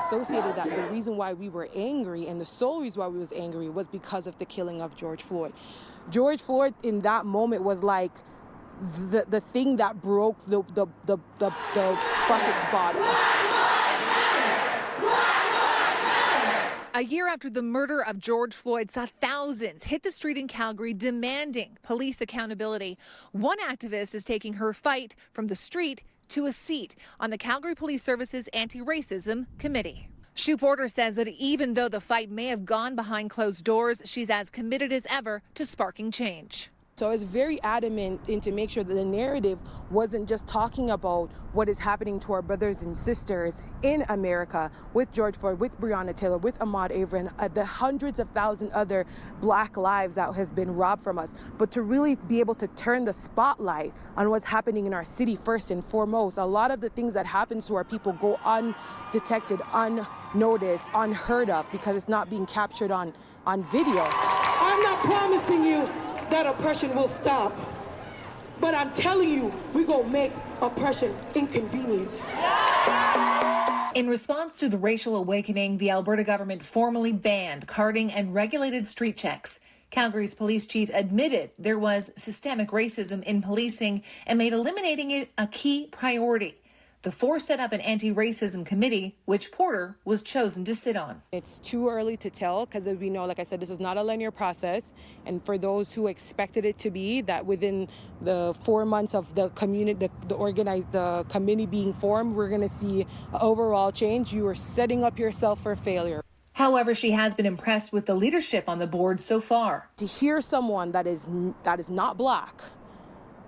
associated that the reason why we were angry and the sole reason why we was angry was because of the killing of George Floyd. George Floyd in that moment was like the thing that broke the bucket's bottom. A year after the murder of George Floyd saw thousands hit the street in Calgary demanding police accountability. One activist is taking her fight from the street to a seat on the Calgary Police Service's Anti-Racism Committee. Shu Porter says that even though the fight may have gone behind closed doors, she's as committed as ever to sparking change. So I was very adamant to make sure that the narrative wasn't just talking about what is happening to our brothers and sisters in America with George Floyd, with Breonna Taylor, with Ahmaud Arbery, and the hundreds of thousands other Black lives that has been robbed from us, but to really be able to turn the spotlight on what's happening in our city first and foremost. A lot of the things that happens to our people go undetected, unnoticed, unheard of because it's not being captured on video. I'm not promising you that oppression will stop, but I'm telling you, we're gonna make oppression inconvenient. In response to the racial awakening, the Alberta government formally banned carding and regulated street checks. Calgary's police chief admitted there was systemic racism in policing and made eliminating it a key priority. The force set up an anti-racism committee, which Porter was chosen to sit on. It's too early to tell because we know, like I said, this is not a linear process. And for those who expected it to be, that within the 4 months of the community, the committee being formed, we're going to see overall change. You are setting up yourself for failure. However, she has been impressed with the leadership on the board so far. To hear someone that is not Black,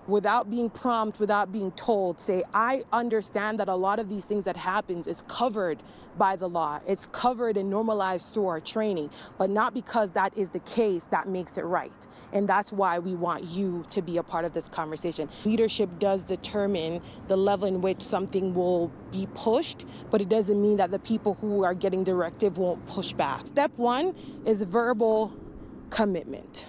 without being prompted, without being told, say, I understand that a lot of these things that happens is covered by the law. It's covered and normalized through our training, but not because that is the case that makes it right. And that's why we want you to be a part of this conversation. Leadership does determine the level in which something will be pushed, but it doesn't mean that the people who are getting directive won't push back. Step one is verbal commitment.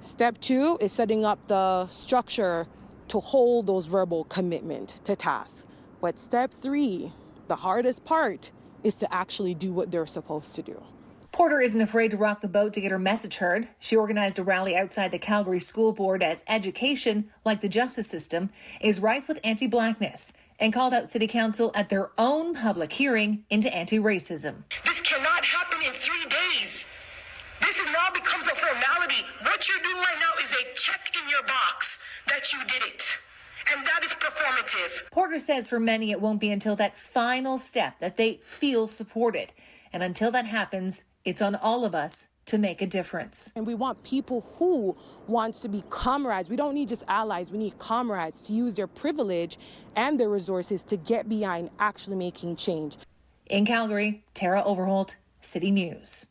Step two is setting up the structure to hold those verbal commitment to tasks. But step three, the hardest part, is to actually do what they're supposed to do. Porter isn't afraid to rock the boat to get her message heard. She organized a rally outside the Calgary School Board as education, like the justice system, is rife with anti-Blackness, and called out City Council at their own public hearing into anti-racism. This cannot happen in 3 days. This now becomes a formality. What you're doing right now is a check in your box that you did it. And that is performative. Porter says for many it won't be until that final step that they feel supported. And until that happens, it's on all of us to make a difference. And we want people who want to be comrades. We don't need just allies. We need comrades to use their privilege and their resources to get behind actually making change. In Calgary, Tara Overholt, City News.